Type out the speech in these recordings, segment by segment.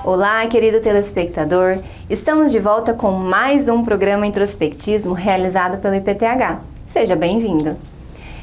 Olá, querido telespectador! Estamos de volta com mais um programa Introspectismo realizado pelo IPTH. Seja bem-vindo!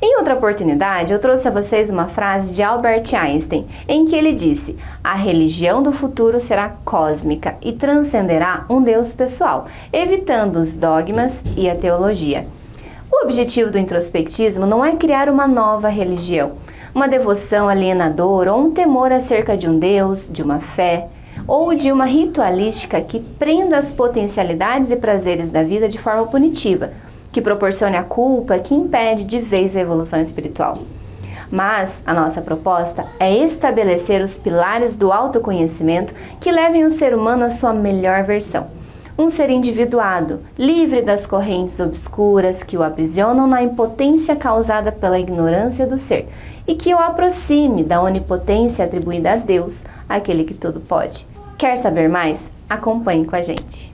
Em outra oportunidade, eu trouxe a vocês uma frase de Albert Einstein, em que ele disse: "A religião do futuro será cósmica e transcenderá um Deus pessoal, evitando os dogmas e a teologia." O objetivo do introspectismo não é criar uma nova religião, uma devoção alienadora ou um temor acerca de um Deus, de uma fé, ou de uma ritualística que prenda as potencialidades e prazeres da vida de forma punitiva, que proporcione a culpa, que impede de vez a evolução espiritual. Mas a nossa proposta é estabelecer os pilares do autoconhecimento que levem o ser humano à sua melhor versão. Um ser individuado, livre das correntes obscuras que o aprisionam na impotência causada pela ignorância do ser e que o aproxime da onipotência atribuída a Deus, aquele que tudo pode. Quer saber mais? Acompanhe com a gente.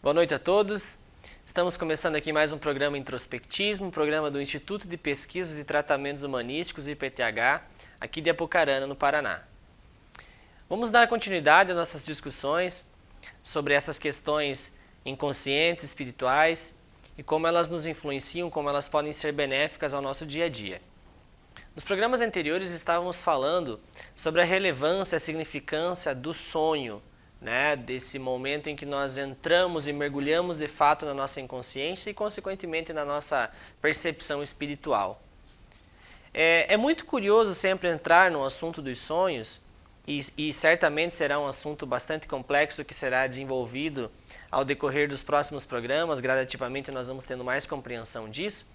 Boa noite a todos. Estamos começando aqui mais um programa Introspectismo, um programa do Instituto de Pesquisas e Tratamentos Humanísticos, IPTH, aqui de Apucarana, no Paraná. Vamos dar continuidade às nossas discussões sobre essas questões inconscientes, espirituais e como elas nos influenciam, como elas podem ser benéficas ao nosso dia a dia. Nos programas anteriores estávamos falando sobre a relevância, a significância do sonho, desse momento em que nós entramos e mergulhamos de fato na nossa inconsciência e, consequentemente, na nossa percepção espiritual. É muito curioso sempre entrar no assunto dos sonhos e certamente será um assunto bastante complexo que será desenvolvido ao decorrer dos próximos programas. Gradativamente nós vamos tendo mais compreensão disso,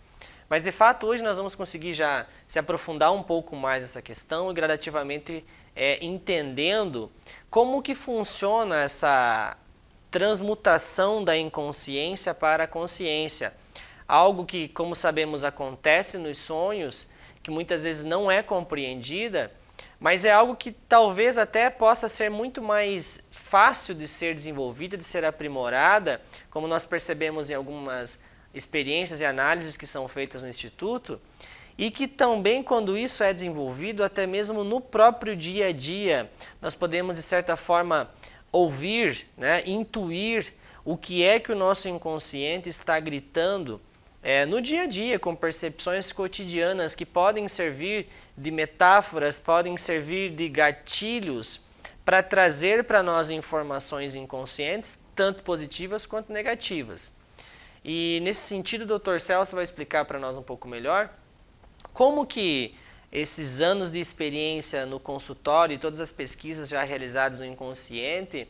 mas de fato hoje nós vamos conseguir já se aprofundar um pouco mais nessa questão e gradativamente entendendo como que funciona essa transmutação da inconsciência para a consciência. Algo que, como sabemos, acontece nos sonhos, que muitas vezes não é compreendida, mas é algo que talvez até possa ser muito mais fácil de ser desenvolvida, de ser aprimorada, como nós percebemos em algumas experiências e análises que são feitas no Instituto, e que também, quando isso é desenvolvido, até mesmo no próprio dia a dia, nós podemos, de certa forma, ouvir, intuir o que é que o nosso inconsciente está gritando no dia a dia, com percepções cotidianas que podem servir de metáforas, podem servir de gatilhos para trazer para nós informações inconscientes, tanto positivas quanto negativas. E nesse sentido, o Dr. Celso vai explicar para nós um pouco melhor como que esses anos de experiência no consultório e todas as pesquisas já realizadas no inconsciente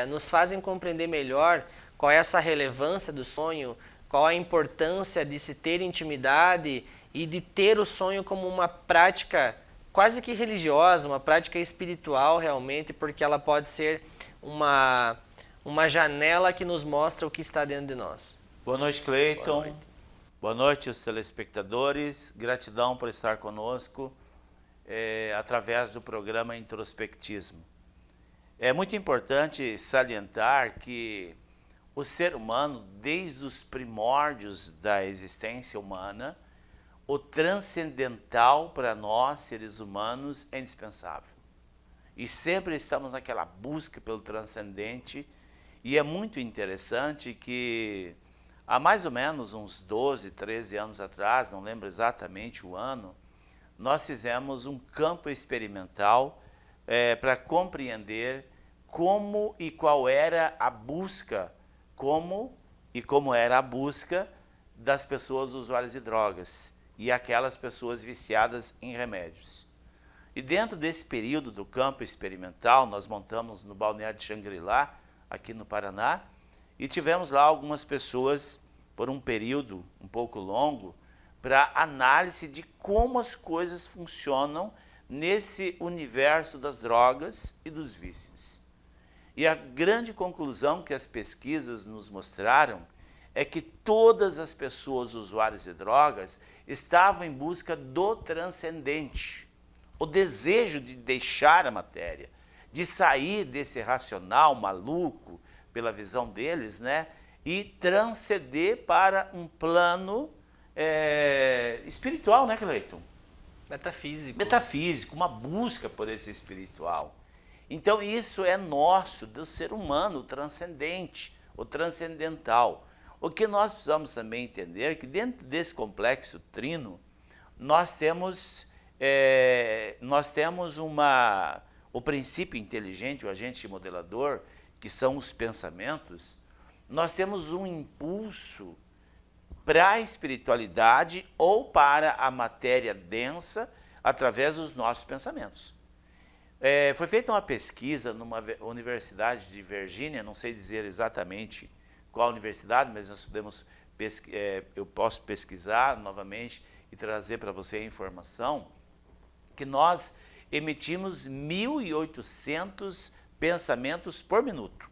nos fazem compreender melhor qual é essa relevância do sonho, qual a importância de se ter intimidade e de ter o sonho como uma prática quase que religiosa, uma prática espiritual realmente, porque ela pode ser uma janela que nos mostra o que está dentro de nós. Boa noite, Cleiton. Boa noite. Boa noite aos telespectadores. Gratidão por estar conosco através do programa Introspectismo. É muito importante salientar que o ser humano, desde os primórdios da existência humana, o transcendental para nós, seres humanos, é indispensável. E sempre estamos naquela busca pelo transcendente, e é muito interessante que há mais ou menos uns 12, 13 anos atrás, não lembro exatamente o ano, nós fizemos um campo experimental para compreender como e qual era a busca, como era a busca das pessoas usuárias de drogas e aquelas pessoas viciadas em remédios. E dentro desse período do campo experimental, nós montamos no balneário de Xangri-Lá, aqui no Paraná, e tivemos lá algumas pessoas, por um período um pouco longo, para análise de como as coisas funcionam nesse universo das drogas e dos vícios. E a grande conclusão que as pesquisas nos mostraram é que todas as pessoas usuárias de drogas estavam em busca do transcendente, o desejo de deixar a matéria, de sair desse racional maluco, pela visão deles, e transcender para um plano espiritual, né, Cleiton? Metafísico. Metafísico, uma busca por esse espiritual. Então isso é nosso, do ser humano, o transcendente, o transcendental. O que nós precisamos também entender é que dentro desse complexo trino, nós temos o princípio inteligente, o agente modelador, que são os pensamentos. Nós temos um impulso para a espiritualidade ou para a matéria densa através dos nossos pensamentos. Foi feita uma pesquisa numa universidade de Virgínia, não sei dizer exatamente qual universidade, mas eu posso pesquisar novamente e trazer para você a informação, que nós emitimos 1.800 pensamentos por minuto.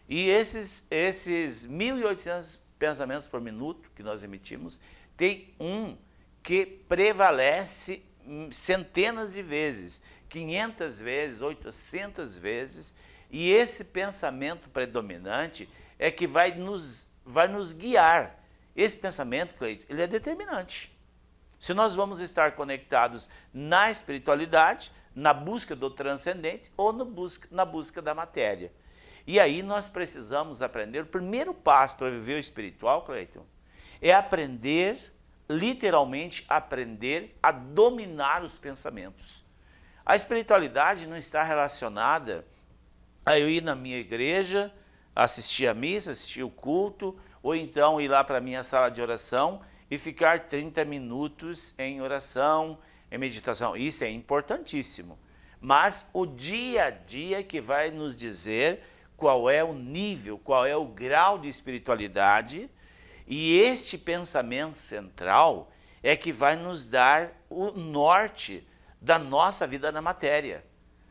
E esses 1.800 pensamentos por minuto que nós emitimos, tem um que prevalece centenas de vezes, 500 vezes, 800 vezes, e esse pensamento predominante é que vai nos guiar. Esse pensamento, Cleiton, ele é determinante. Se nós vamos estar conectados na espiritualidade, na busca do transcendente ou na busca da matéria. E aí nós precisamos aprender, o primeiro passo para viver o espiritual, Cleiton, é aprender, literalmente aprender a dominar os pensamentos. A espiritualidade não está relacionada a eu ir na minha igreja, assistir a missa, assistir o culto, ou então ir lá para a minha sala de oração e ficar 30 minutos em oração, em meditação. Isso é importantíssimo. Mas o dia a dia que vai nos dizer qual é o nível, qual é o grau de espiritualidade, e este pensamento central é que vai nos dar o norte da nossa vida na matéria.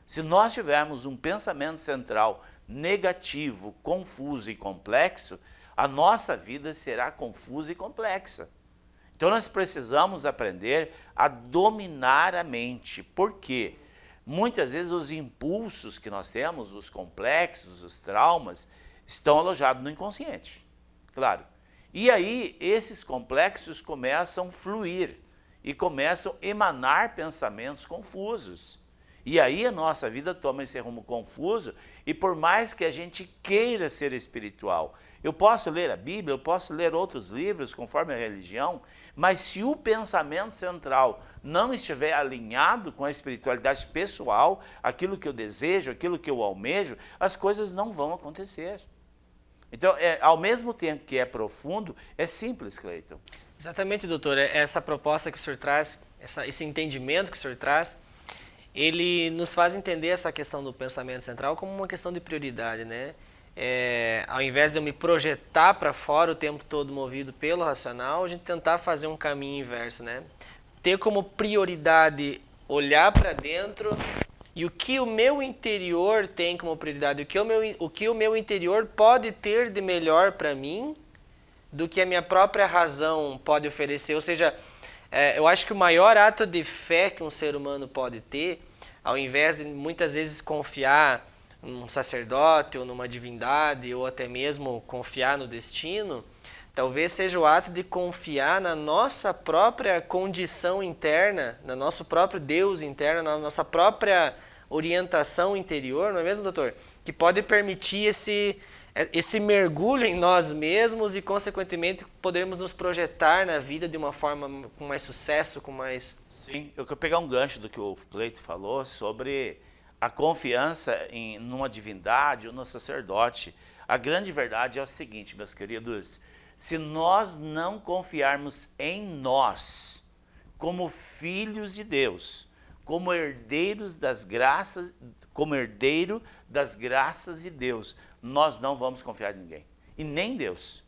Se nós tivermos um pensamento central negativo, confuso e complexo, a nossa vida será confusa e complexa. Então nós precisamos aprender a dominar a mente. Por quê? Muitas vezes os impulsos que nós temos, os complexos, os traumas, estão alojados no inconsciente. Claro. E aí esses complexos começam a fluir e começam a emanar pensamentos confusos. E aí a nossa vida toma esse rumo confuso, e por mais que a gente queira ser espiritual, eu posso ler a Bíblia, eu posso ler outros livros conforme a religião, mas se o pensamento central não estiver alinhado com a espiritualidade pessoal, aquilo que eu desejo, aquilo que eu almejo, as coisas não vão acontecer. Então, ao mesmo tempo que é profundo, é simples, Cleiton. Exatamente, doutor. Essa proposta que o senhor traz, esse entendimento que o senhor traz, ele nos faz entender essa questão do pensamento central como uma questão de prioridade, né? Ao invés de eu me projetar para fora o tempo todo movido pelo racional, a gente tentar fazer um caminho inverso, né? Ter como prioridade olhar para dentro e o que o meu interior tem como prioridade, o que o meu interior pode ter de melhor para mim do que a minha própria razão pode oferecer. Ou seja, eu acho que o maior ato de fé que um ser humano pode ter, ao invés de muitas vezes confiar num sacerdote ou numa divindade, ou até mesmo confiar no destino, talvez seja o ato de confiar na nossa própria condição interna, no nosso próprio Deus interno, na nossa própria orientação interior, não é mesmo, doutor? Que pode permitir esse mergulho em nós mesmos e, consequentemente, podermos nos projetar na vida de uma forma com mais sucesso, com mais... Sim, eu quero pegar um gancho do que o Cleiton falou sobre a confiança numa divindade ou no sacerdote. A grande verdade é o seguinte, meus queridos, se nós não confiarmos em nós, como filhos de Deus, como herdeiros das graças, como herdeiro das graças de Deus, nós não vamos confiar em ninguém, e nem em Deus.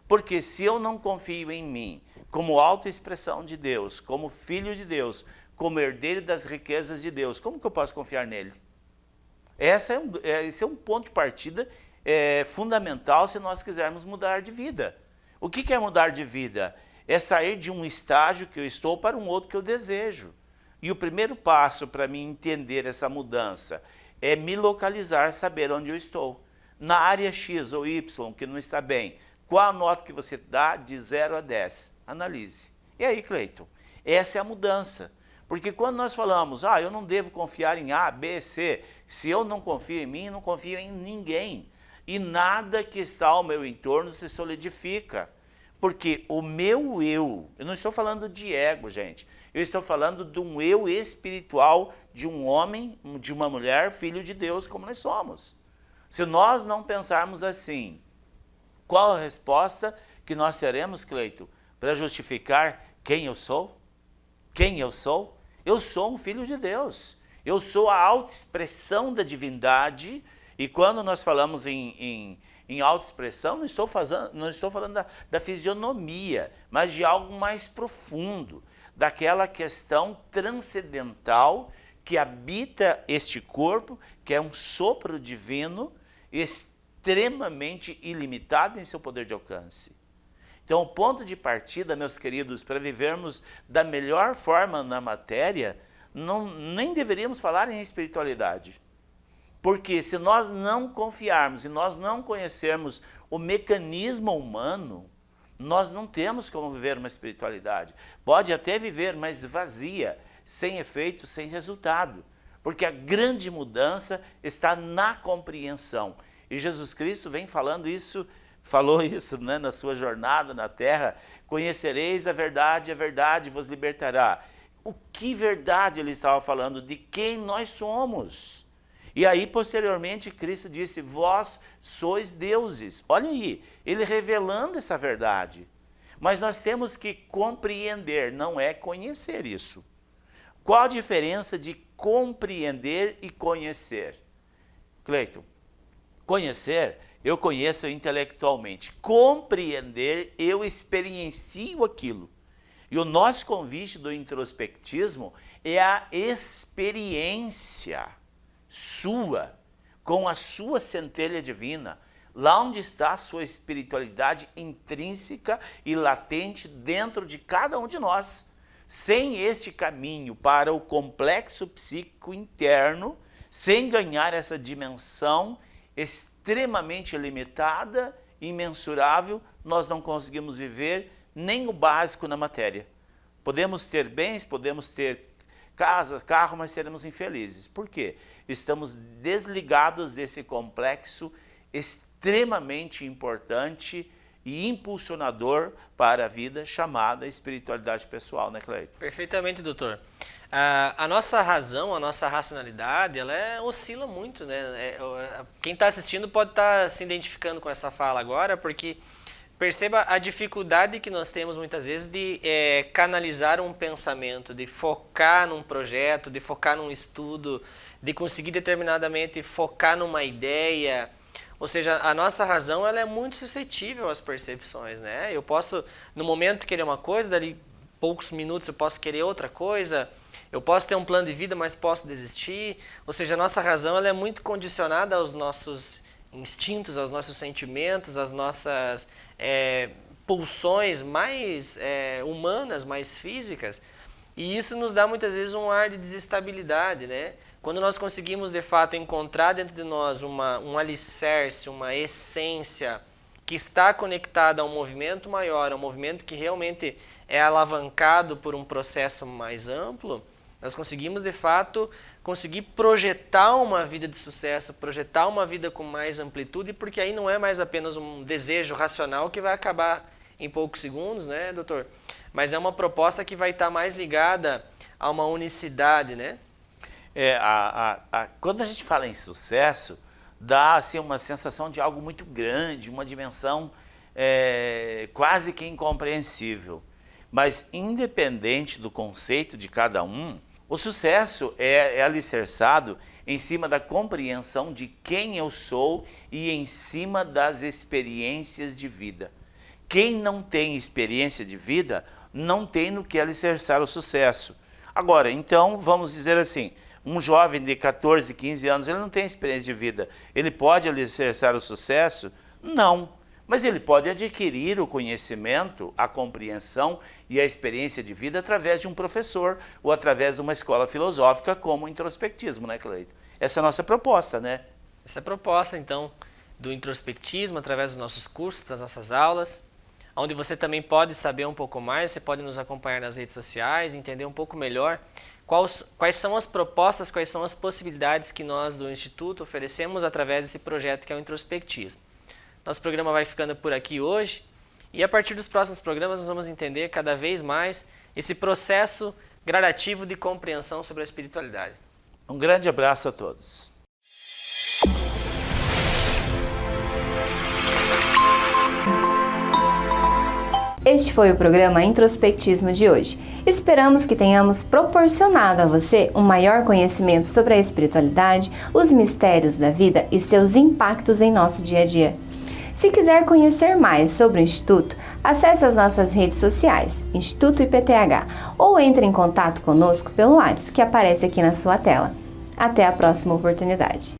Porque se eu não confio em mim, como autoexpressão de Deus, como filho de Deus, como herdeiro das riquezas de Deus, como que eu posso confiar nele? Esse é um ponto de partida fundamental se nós quisermos mudar de vida. O que é mudar de vida? É sair de um estágio que eu estou para um outro que eu desejo. E o primeiro passo para mim entender essa mudança é me localizar, saber onde eu estou. Na área X ou Y, que não está bem, qual a nota que você dá de 0 a 10? Analise. E aí, Cleiton? Essa é a mudança. Porque quando nós falamos, eu não devo confiar em A, B, C, se eu não confio em mim, não confio em ninguém. E nada que está ao meu entorno se solidifica. Porque o meu eu não estou falando de ego, gente. Eu estou falando de um eu espiritual, de um homem, de uma mulher, filho de Deus, como nós somos. Se nós não pensarmos assim, qual a resposta que nós teremos, Cleito, para justificar quem eu sou? Quem eu sou? Eu sou um filho de Deus. Eu sou a autoexpressão da divindade. E quando nós falamos em autoexpressão, não estou falando da fisionomia, mas de algo mais profundo, daquela questão transcendental que habita este corpo, que é um sopro divino, extremamente ilimitado em seu poder de alcance. Então, o ponto de partida, meus queridos, para vivermos da melhor forma na matéria, nem deveríamos falar em espiritualidade. Porque se nós não confiarmos e nós não conhecermos o mecanismo humano, nós não temos como viver uma espiritualidade. Pode até viver, mas vazia, sem efeito, sem resultado. Porque a grande mudança está na compreensão. E Jesus Cristo vem falou isso, né, na sua jornada na terra. Conhecereis a verdade vos libertará. O que verdade ele estava falando? De quem nós somos. E aí, posteriormente, Cristo disse, vós sois deuses. Olha aí, ele revelando essa verdade. Mas nós temos que compreender, não é conhecer isso. Qual a diferença de compreender e conhecer? Cleiton, conhecer, eu conheço intelectualmente. Compreender, eu experiencio aquilo. E o nosso convite do introspectismo é a experiência sua, com a sua centelha divina, lá onde está a sua espiritualidade intrínseca e latente dentro de cada um de nós. Sem este caminho para o complexo psíquico interno, sem ganhar essa dimensão extremamente limitada, imensurável, nós não conseguimos viver nem o básico na matéria. Podemos ter bens, podemos ter casa, carro, mas seremos infelizes. Por quê? Estamos desligados desse complexo extremamente importante e impulsionador para a vida chamada espiritualidade pessoal, né, Cleiton? Perfeitamente, doutor. A nossa razão, a nossa racionalidade, ela oscila muito, né? Quem está assistindo pode estar se identificando com essa fala agora, porque perceba a dificuldade que nós temos muitas vezes de canalizar um pensamento, de focar num projeto, de focar num estudo, de conseguir determinadamente focar numa ideia. Ou seja, a nossa razão ela é muito suscetível às percepções, né? Eu posso, no momento, querer uma coisa, dali poucos minutos eu posso querer outra coisa, eu posso ter um plano de vida, mas posso desistir. Ou seja, a nossa razão ela é muito condicionada aos nossos instintos, aos nossos sentimentos, às nossas pulsões mais humanas, mais físicas. E isso nos dá muitas vezes um ar de desestabilidade, né? Quando nós conseguimos, de fato, encontrar dentro de nós um alicerce, uma essência que está conectada a um movimento maior, a um movimento que realmente é alavancado por um processo mais amplo, nós conseguimos, de fato, projetar uma vida de sucesso, projetar uma vida com mais amplitude, porque aí não é mais apenas um desejo racional que vai acabar em poucos segundos, né, doutor? Mas é uma proposta que vai estar mais ligada a uma unicidade, né? Quando a gente fala em sucesso, dá assim, uma sensação de algo muito grande, uma dimensão quase que incompreensível. Mas independente do conceito de cada um, o sucesso é alicerçado em cima da compreensão de quem eu sou e em cima das experiências de vida. Quem não tem experiência de vida não tem no que alicerçar o sucesso. Agora, então, vamos dizer assim, um jovem de 14, 15 anos, ele não tem experiência de vida. Ele pode alicerçar o sucesso? Não. Mas ele pode adquirir o conhecimento, a compreensão e a experiência de vida através de um professor ou através de uma escola filosófica como o introspectismo, né, Cleiton? Essa é a nossa proposta, né? Essa é a proposta, então, do introspectismo através dos nossos cursos, das nossas aulas. onde você também pode saber um pouco mais, você pode nos acompanhar nas redes sociais, entender um pouco melhor quais são as propostas, quais são as possibilidades que nós do Instituto oferecemos através desse projeto que é o Introspectismo. Nosso programa vai ficando por aqui hoje e a partir dos próximos programas nós vamos entender cada vez mais esse processo gradativo de compreensão sobre a espiritualidade. Um grande abraço a todos. Este foi o programa Introspectismo de hoje. Esperamos que tenhamos proporcionado a você um maior conhecimento sobre a espiritualidade, os mistérios da vida e seus impactos em nosso dia a dia. Se quiser conhecer mais sobre o Instituto, acesse as nossas redes sociais, Instituto IPTH, ou entre em contato conosco pelo WhatsApp que aparece aqui na sua tela. Até a próxima oportunidade.